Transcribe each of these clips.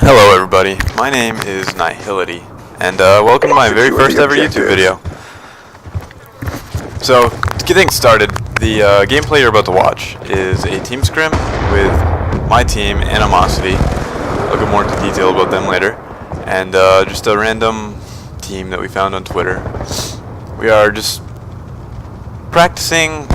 Hello everybody, my name is Nihility, and welcome to my very first ever YouTube video. So, to get things started, the gameplay you're about to watch is a team scrim with my team, Animosity. I'll go more into detail about them later. And just a random team that we found on Twitter. We are just practicing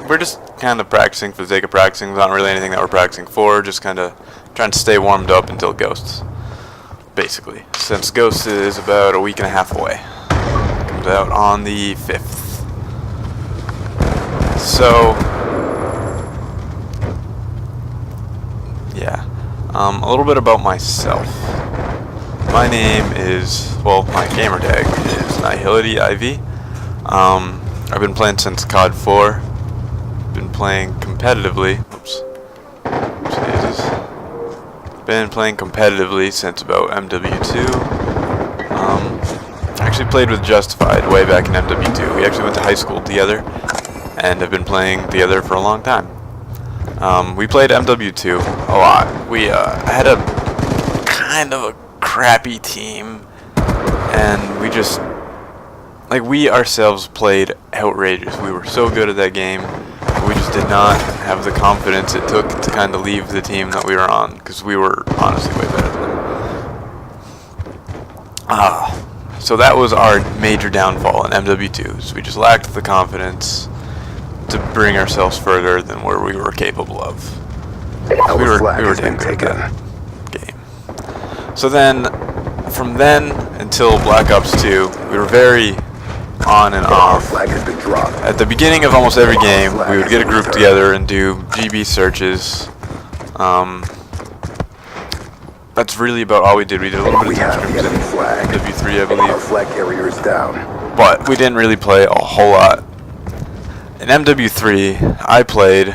we're just kind of practicing for the sake of practicing. There's not really anything that we're practicing for, just kind of trying to stay warmed up until Ghosts, basically. Since Ghosts is about a week and a half away. It comes out on the 5th. So, yeah. A little bit about myself. My name is, well, my gamer tag is Nihility IV. I've been playing since COD 4. Been playing competitively. Been playing competitively since about MW2. Actually played with Justified way back in MW2. We actually went to high school together and have been playing together for a long time. We played MW2 a lot. We had a kind of a crappy team, and we just, like, we ourselves played outrageous. We were so good at that game. We just did not have the confidence it took to kind of leave the team that we were on, because we were honestly way better than them. So that was our major downfall in MW2. So we just lacked the confidence to bring ourselves further than where we were capable of. We were damn good at that game. So then, from then until Black Ops 2, we were very on and off. At the beginning of almost every game, we would get a group together and do GB searches. That's really about all we did. We did a little bit of team scrims in MW3, I believe. But we didn't really play a whole lot. In MW3, I played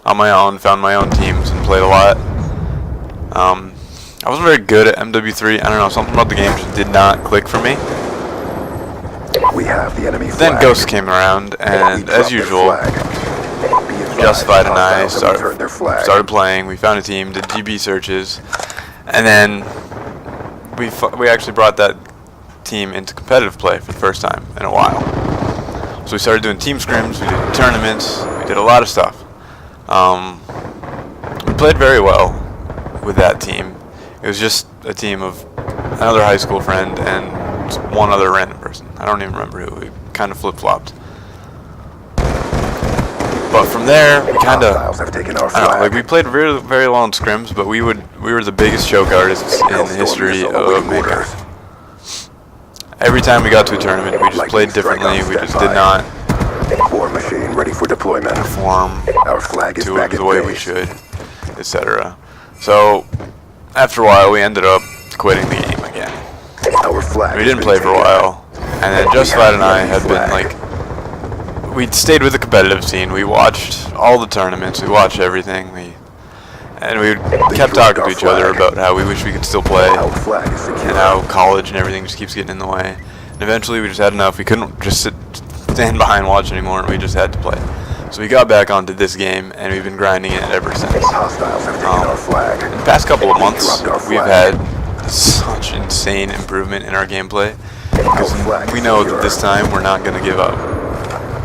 on my own, found my own teams, and played a lot. I wasn't very good at MW3. I don't know, something about the game just did not click for me. We have the enemy then Ghosts came around, and as usual, Justified and I started playing. We found a team, did GB searches, and then we actually brought that team into competitive play for the first time in a while. So we started doing team scrims, we did tournaments, we did a lot of stuff. We played very well with that team. It was just a team of another high school friend and one other random person. I don't even remember who. We kind of flip-flopped. But from there, we kind of, I don't know, like, we played very, very well in scrims, but we were the biggest choke artists in the history of Mankind. Every time we got to a tournament, we just played differently. We just did not perform to it the way we should, etc. So, after a while, we ended up quitting the game again. We didn't play for a while, and then Justified and I had been, like, we stayed with the competitive scene. We watched all the tournaments, we watched everything, and we kept talking to each other about how we wish we could still play, and how college and everything just keeps getting in the way. And eventually we just had enough. We couldn't just stand behind and watch anymore, and we just had to play. So we got back onto this game, and we've been grinding it ever since. In the past couple of months, we've had such insane improvement in our gameplay, because we know that this time we're not going to give up.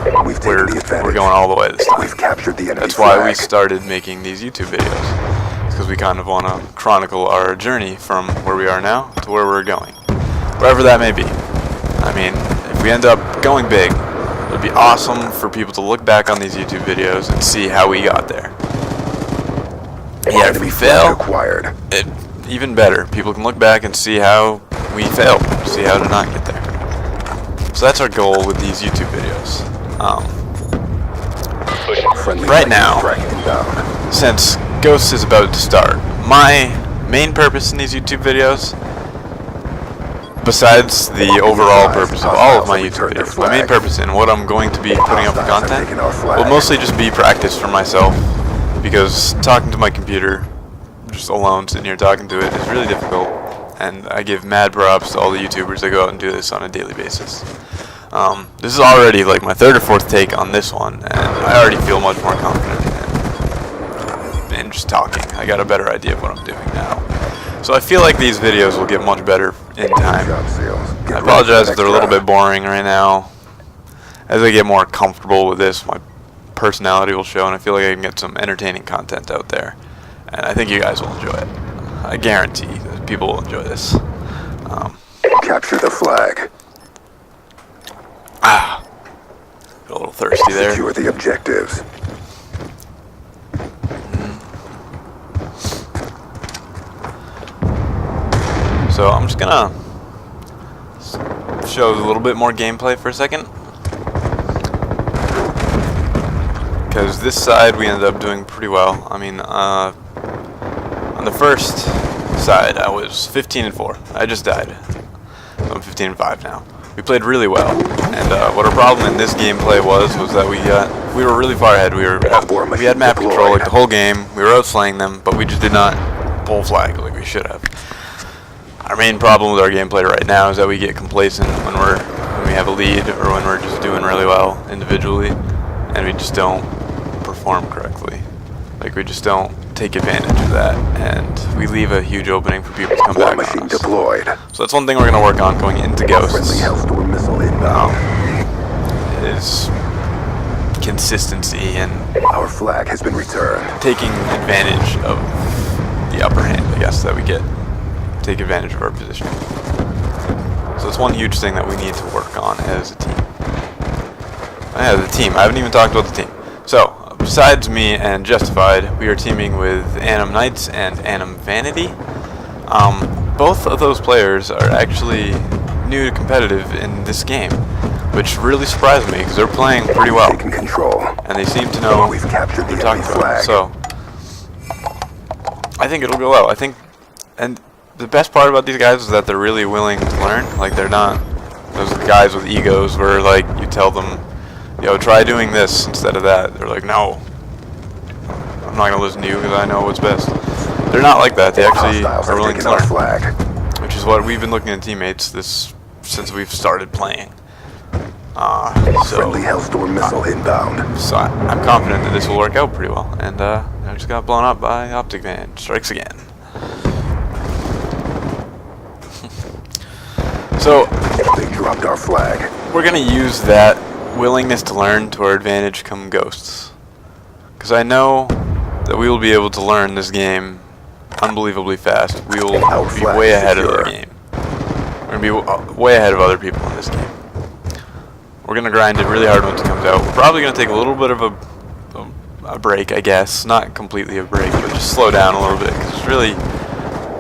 We're going all the way this time. That's why we started making these YouTube videos. It's because we kind of want to chronicle our journey from where we are now to where we're going, wherever that may be. I mean, if we end up going big, it would be awesome for people to look back on these YouTube videos and see how we got there. Yeah, if we fail, even better. People can look back and see how we failed, see how to not get there. So that's our goal with these YouTube videos. Right now, since Ghosts is about to start, my main purpose in these YouTube videos, besides the overall purpose of all of my YouTube videos, my main purpose in what I'm going to be putting up for content will mostly just be practice for myself, because talking to my computer, just alone sitting here talking to it, is really difficult, and I give mad props to all the YouTubers that go out and do this on a daily basis. This is already like my third or fourth take on this one, and I already feel much more confident in just talking. I got a better idea of what I'm doing now. So I feel like these videos will get much better in time. I apologize if they're a little bit boring right now. As I get more comfortable with this, my personality will show, and I feel like I can get some entertaining content out there. And I think you guys will enjoy it. I guarantee that people will enjoy this. Capture the flag. Got a little thirsty there. Secure the objectives. So I'm just gonna show a little bit more gameplay for a second, because this side we ended up doing pretty well. I mean, on the first side I was 15-4. I just died. So I'm 15-5 now. We played really well, and what our problem in this gameplay was that we were really far ahead. We had map control like the whole game. We were outslaying them, but we just did not pull flag like we should have. Our main problem with our gameplay right now is that we get complacent when we have a lead, or when we're just doing really well individually, and we just don't perform correctly. Like, we just don't take advantage of that, and we leave a huge opening for people to come back on us. Deployed. So that's one thing we're going to work on going into Ghosts. Missile inbound. Is consistency and our flag has been returned. Taking advantage of the upper hand, I guess, that we get. Take advantage of our position. So that's one huge thing that we need to work on as a team. The team. I haven't even talked about the team. So, besides me and Justified, we are teaming with Anim Knights and Anim Vanity. Both of those players are actually new to competitive in this game, which really surprised me because they're playing pretty well. Taking control. And they seem to know We've captured what they're the talking enemy about. flag. So, I think it'll go well. And the best part about these guys is that they're really willing to learn. Like, they're not those guys with egos where, like, you tell them, yo, try doing this instead of that. They're like, no, I'm not going to listen to you because I know what's best. They're not like that. They actually are willing to learn, flag. which is what we've been looking at teammates since we've started playing. Friendly Hellstorm missile inbound. So I'm confident that this will work out pretty well. And I just got blown up by Optic Van. Strikes again. So, they dropped our flag. We're going to use that willingness to learn to our advantage come Ghosts. Because I know that we will be able to learn this game unbelievably fast. We will be way ahead of the game. We're going to be way ahead of other people in this game. We're going to grind it really hard once it comes out. We're probably going to take a little bit of a break, I guess. Not completely a break, but just slow down a little bit. Because there's really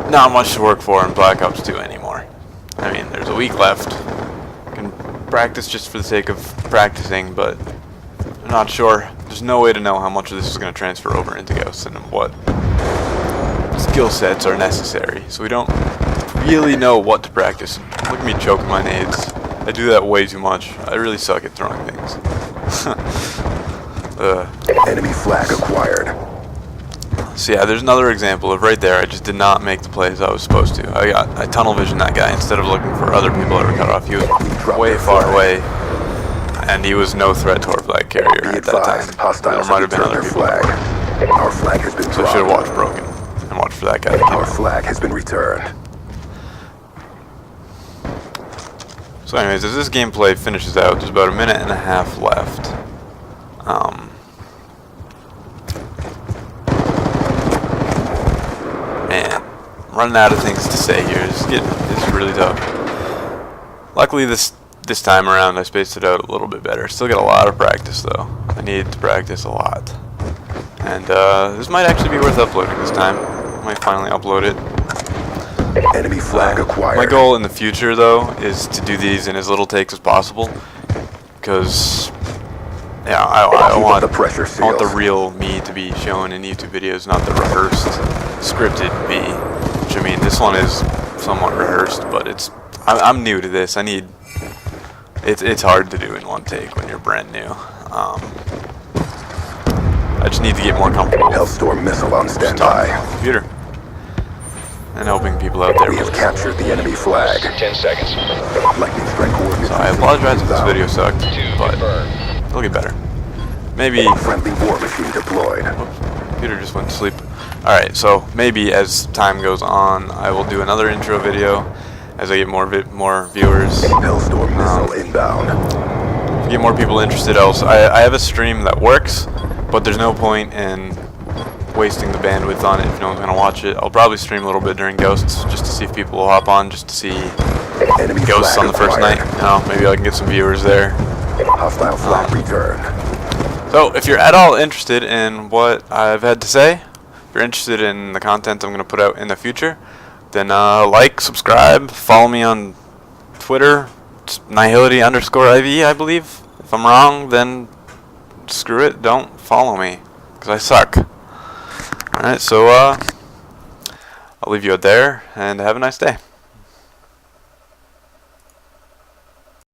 not much to work for in Black Ops 2 anymore. I mean, there's a week left. You can practice just for the sake of practicing, but I'm not sure. There's no way to know how much of this is going to transfer over into Ghosts and what skill sets are necessary. So we don't really know what to practice. Look at me choking my nades. I do that way too much. I really suck at throwing things. Enemy flag acquired. So yeah, there's another example of right there. I just did not make the plays I was supposed to. I tunnel visioned that guy instead of looking for other people that were cut off. He was way far away, and he was no threat to our flag carrier at that time. There might have been other people. Our flag has been So I should have watched Broken and watched for that guy. Our flag has been returned. So anyways, as this gameplay finishes out, there's about a minute and a half left. Man, I'm running out of things to say here. It's really tough. Luckily, this time around, I spaced it out a little bit better. Still got a lot of practice, though. I need to practice a lot. And this might actually be worth uploading this time. I might finally upload it. Enemy flag acquired. My goal in the future, though, is to do these in as little takes as possible. Because, yeah, I want the real me to be shown in YouTube videos, not the rehearsed, scripted me. Which, I mean, this one is somewhat rehearsed, but I'm new to this. It's hard to do in one take when you're brand new. I just need to get more comfortable. Hellstorm missile on standby. Computer. And helping people out there. We have captured the enemy flag. 10 seconds. Lightning strike coordinates. So I apologize if this video sucked, but it'll get better. Maybe. Friendly war machine deployed. Whoops, computer just went to sleep. Alright, so maybe as time goes on, I will do another intro video as I get more viewers. Hellstorm missile inbound. Get more people interested else. I have a stream that works, but there's no point in wasting the bandwidth on it if no one's going to watch it. I'll probably stream a little bit during Ghosts just to see if people will hop on, just to see Enemy Ghosts on the first acquired. night. You know, maybe I can get some viewers there. Hostile flag return. So if you're at all interested in what I've had to say, if you're interested in the content I'm going to put out in the future, then like, subscribe, follow me on Twitter. It's Nihility_IV, I believe. If I'm wrong, then screw it, don't follow me, because I suck. Alright, so I'll leave you out there, and have a nice day.